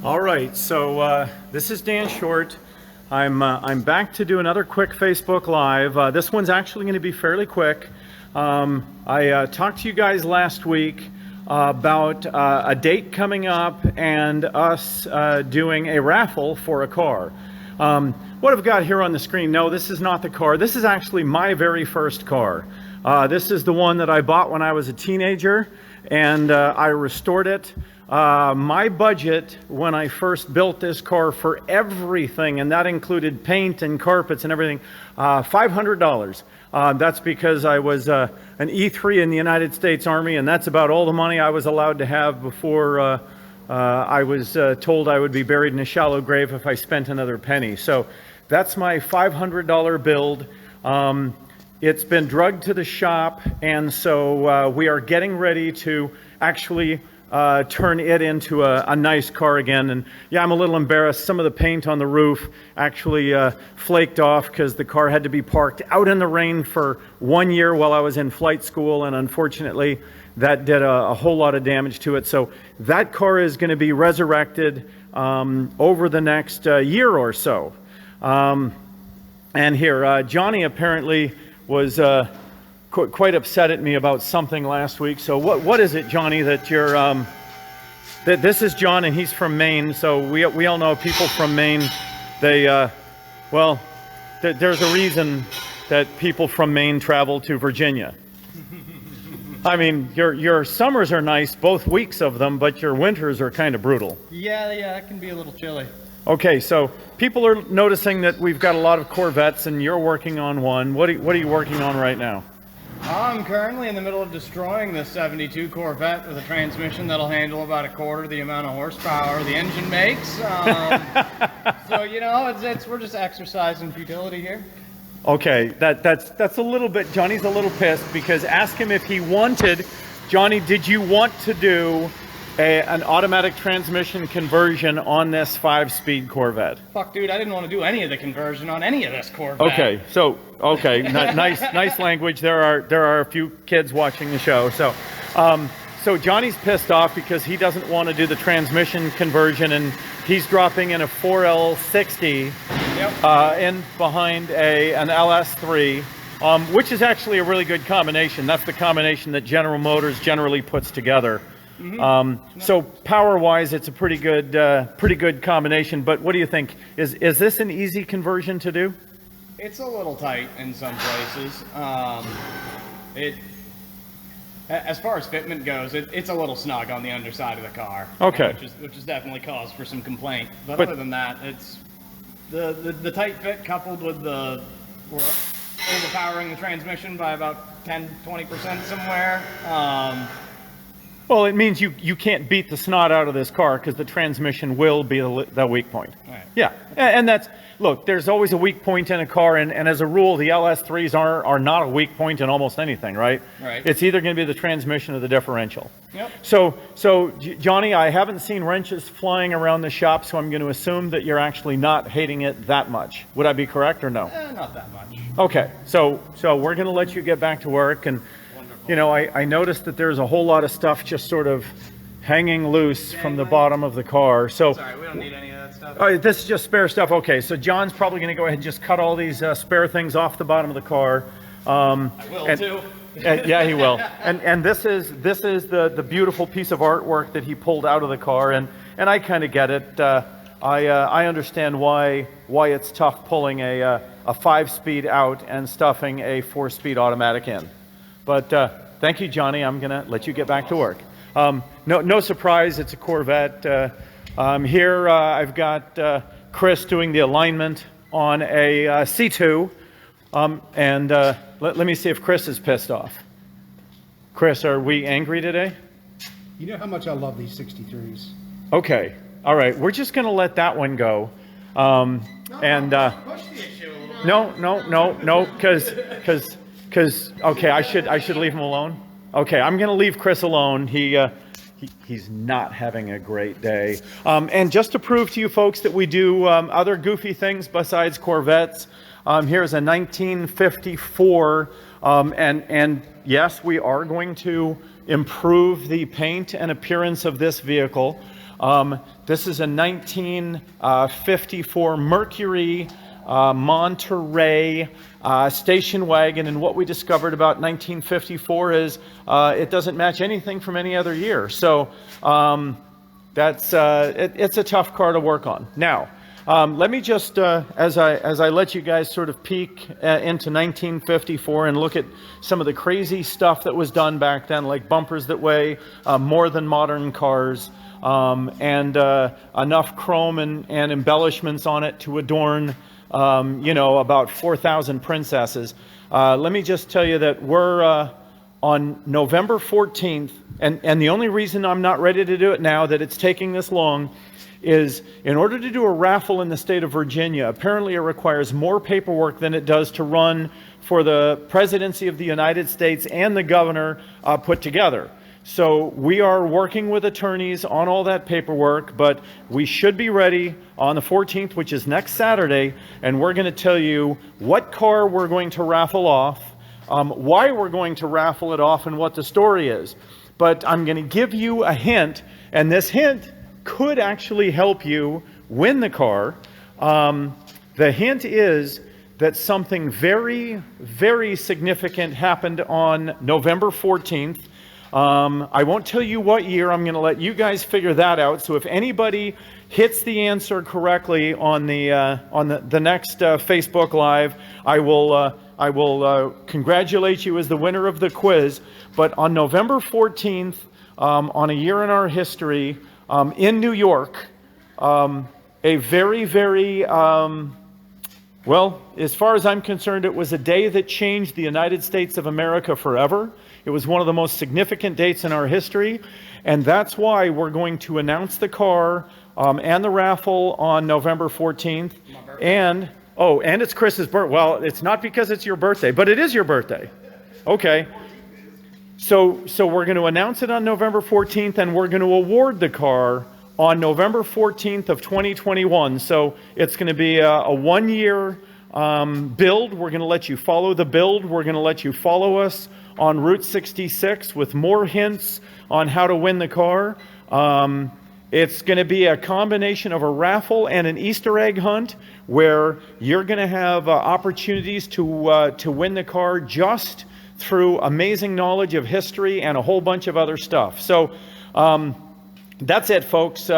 All right, so this is Dan Short. I'm back to do another quick Facebook Live. This one's actually going to be fairly quick. I talked to you guys last week about a date coming up and us doing a raffle for a car. What I've got here on the screen, no, this is not the car. This is actually my very first car. This is the one that I bought when I was a teenager, and I restored it. My budget when I first built this car for everything, and that included paint and carpets and everything, $500. That's because I was an E3 in the United States Army, and that's about all the money I was allowed to have before I was told I would be buried in a shallow grave if I spent another penny. So that's my $500 build. It's been drugged to the shop, and so we are getting ready to actually turn it into a nice car again. And yeah, I'm a little embarrassed. Some of the paint on the roof actually flaked off because the car had to be parked out in the rain for 1 year while I was in flight school, and unfortunately that did a whole lot of damage to it. So that car is going to be resurrected over the next year or so. And here, Johnny apparently was quite upset at me about something last week. So what is it, Johnny, that you're this is John, and he's from Maine. So we all know people from Maine. They well, there's a reason that people from Maine travel to Virginia. I mean, your summers are nice, both weeks of them, but your winters are kind of brutal. Yeah, it can be a little chilly. Okay, so people are noticing that we've got a lot of Corvettes, and you're working on one. What are you working on right now? I'm currently in the middle of destroying this 72 Corvette with a transmission that'll handle about a quarter the amount of horsepower the engine makes. So, you know, we're just exercising futility here. Okay, that's a little bit, Johnny's a little pissed because ask him if he wanted, Johnny, did you want to do an automatic transmission conversion on this 5-speed Corvette? Fuck, dude, I didn't want to do any of the conversion on any of this Corvette. Okay, so nice language. There are a few kids watching the show. So Johnny's pissed off because he doesn't want to do the transmission conversion, and he's dropping in a 4L60 in behind an LS3, which is actually a really good combination. That's the combination that General Motors generally puts together. So power-wise, it's a pretty good combination. But what do you think? Is this an easy conversion to do? It's a little tight in some places. As far as fitment goes, it's a little snug on the underside of the car. Okay. Which is definitely cause for some complaint. But other than that, it's the tight fit coupled with we're overpowering the transmission by about 10-20% somewhere. Well, it means you can't beat the snot out of this car because the transmission will be the weak point. Right. Yeah, and that's, look, there's always a weak point in a car, and as a rule, the LS3s are not a weak point in almost anything, right? Right. It's either going to be the transmission or the differential. Yep. So Johnny, I haven't seen wrenches flying around the shop, so I'm going to assume that you're actually not hating it that much. Would I be correct or no? Not that much. Okay, so we're going to let you get back to work, and you know, I noticed that there's a whole lot of stuff just sort of hanging loose from the bottom of the car. So sorry, we don't need any of that stuff. Oh, this is just spare stuff. Okay, so John's probably going to go ahead and just cut all these spare things off the bottom of the car. I will too. Yeah, he will. And this is the beautiful piece of artwork that he pulled out of the car, and I kind of get it. I understand why it's tough pulling a 5-speed out and stuffing a 4-speed automatic in. But thank you, Johnny. I'm going to let you get back to work. No surprise, it's a Corvette. Here I've got Chris doing the alignment on a C2. Let me see if Chris is pissed off. Chris, are we angry today? You know how much I love these 63s. Okay. All right. We're just going to let that one go. Push the issue a little bit. No, because okay, I should leave him alone. Okay, I'm going to leave Chris alone. He's not having a great day. And just to prove to you folks that we do other goofy things besides Corvettes, here's a 1954, and yes, we are going to improve the paint and appearance of this vehicle. This is a 1954 Mercury Monterey station wagon, and what we discovered about 1954 is it doesn't match anything from any other year. So it's a tough car to work on. Now, let me just, as I let you guys sort of peek into 1954 and look at some of the crazy stuff that was done back then, like bumpers that weigh more than modern cars, and enough chrome and embellishments on it to adorn, about 4,000 princesses. Let me just tell you that we're on November 14th, and the only reason I'm not ready to do it now, that it's taking this long, is in order to do a raffle in the state of Virginia, apparently it requires more paperwork than it does to run for the presidency of the United States and the governor put together. So we are working with attorneys on all that paperwork, but we should be ready on the 14th, which is next Saturday, and we're going to tell you what car we're going to raffle off, why we're going to raffle it off, and what the story is. But I'm going to give you a hint, and this hint could actually help you win the car. The hint is that something very, very significant happened on November 14th. I won't tell you what year. I'm going to let you guys figure that out. So if anybody hits the answer correctly on the next Facebook Live, I will congratulate you as the winner of the quiz. But on November 14th, on a year in our history, in New York, a very, very, well, as far as I'm concerned, it was a day that changed the United States of America forever. It was one of the most significant dates in our history, and that's why we're going to announce the car and the raffle on November 14th. And it's Chris's birthday. Well, it's not because it's your birthday, but it is your birthday. Okay. So we're going to announce it on November 14th, and we're going to award the car on November 14th of 2021. So it's going to be a one-year build. We're going to let you follow the build. We're going to let you follow us on Route 66 with more hints on how to win the car. It's going to be a combination of a raffle and an Easter egg hunt, where you're going to have opportunities to win the car just through amazing knowledge of history and a whole bunch of other stuff. So that's it, folks.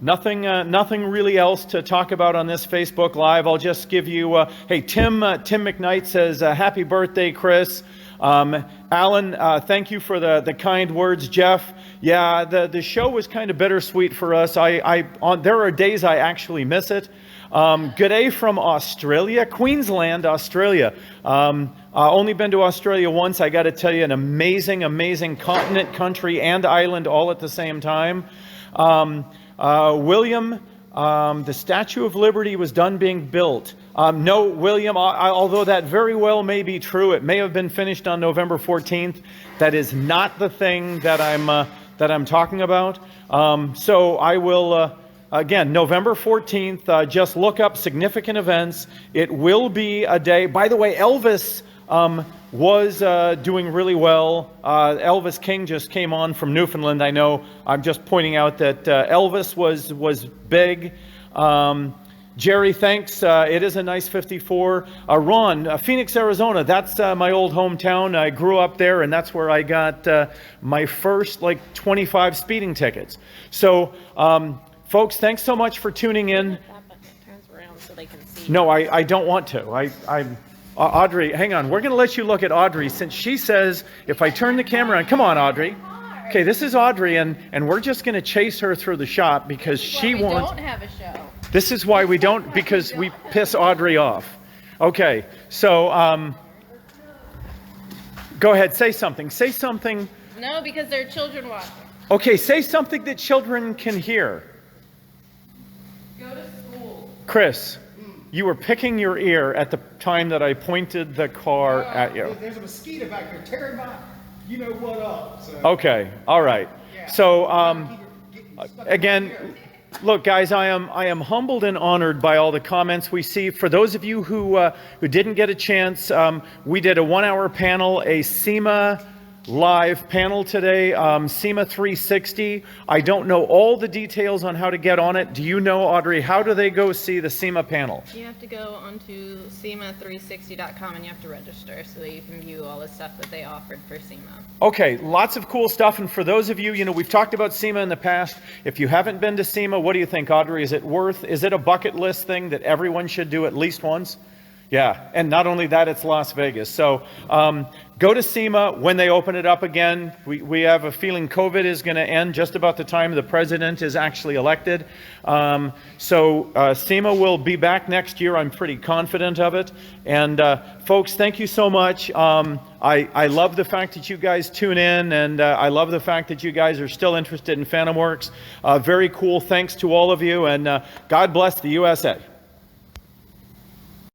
Nothing really else to talk about on this Facebook Live. I'll just give you, hey, Tim McKnight says, happy birthday, Chris. Alan, thank you for the kind words. Jeff, yeah, the show was kind of bittersweet for us. There are days I actually miss it. Good day from Australia, Queensland, Australia. Only been to Australia once. I got to tell you, an amazing, amazing continent, country, and island all at the same time. William, the Statue of Liberty was done being built. No, William, although that very well may be true, it may have been finished on November 14th. That is not the thing that I'm talking about. So I will. Again, November 14th, just look up significant events. It will be a day. By the way, Elvis was doing really well. Elvis King just came on from Newfoundland. I know. I'm just pointing out that Elvis was big. Jerry, thanks. It is a nice 54. Ron, Phoenix, Arizona. That's my old hometown. I grew up there, and that's where I got my first 25 speeding tickets. So, folks, thanks so much for tuning in. Turns around so they can see. No, I don't want to. Audrey, hang on. We're going to let you look at Audrey, since she says if I turn the camera on. Come on, Audrey. Okay, this is Audrey, and we're just going to chase her through the shop because she wants. We don't have a show. This is why we don't, because we piss Audrey off. Okay, so go ahead, say something. Say something. No, because there are children watching. Okay, say something that children can hear. Go to school. Chris, you were picking your ear at the time that I pointed the car at you. There's a mosquito back there tearing my, you know what up. So. Okay, all right. So again, look, guys, I am humbled and honored by all the comments we see. For those of you who didn't get a chance, we did a 1-hour panel, a SEMA live panel today, SEMA 360. I don't know all the details on how to get on it. Do you know, Audrey, how do they go see the SEMA panel? You have to go onto SEMA360.com and you have to register so that you can view all the stuff that they offered for SEMA. Okay, lots of cool stuff. And for those of you, we've talked about SEMA in the past. If you haven't been to SEMA, what do you think, Audrey? Is it a bucket list thing that everyone should do at least once? Yeah, and not only that, it's Las Vegas. So go to SEMA when they open it up again. We have a feeling COVID is going to end just about the time the president is actually elected. So SEMA will be back next year. I'm pretty confident of it. And folks, thank you so much. I love the fact that you guys tune in, and I love the fact that you guys are still interested in FantomWorks. Very cool. Thanks to all of you, and God bless the USA.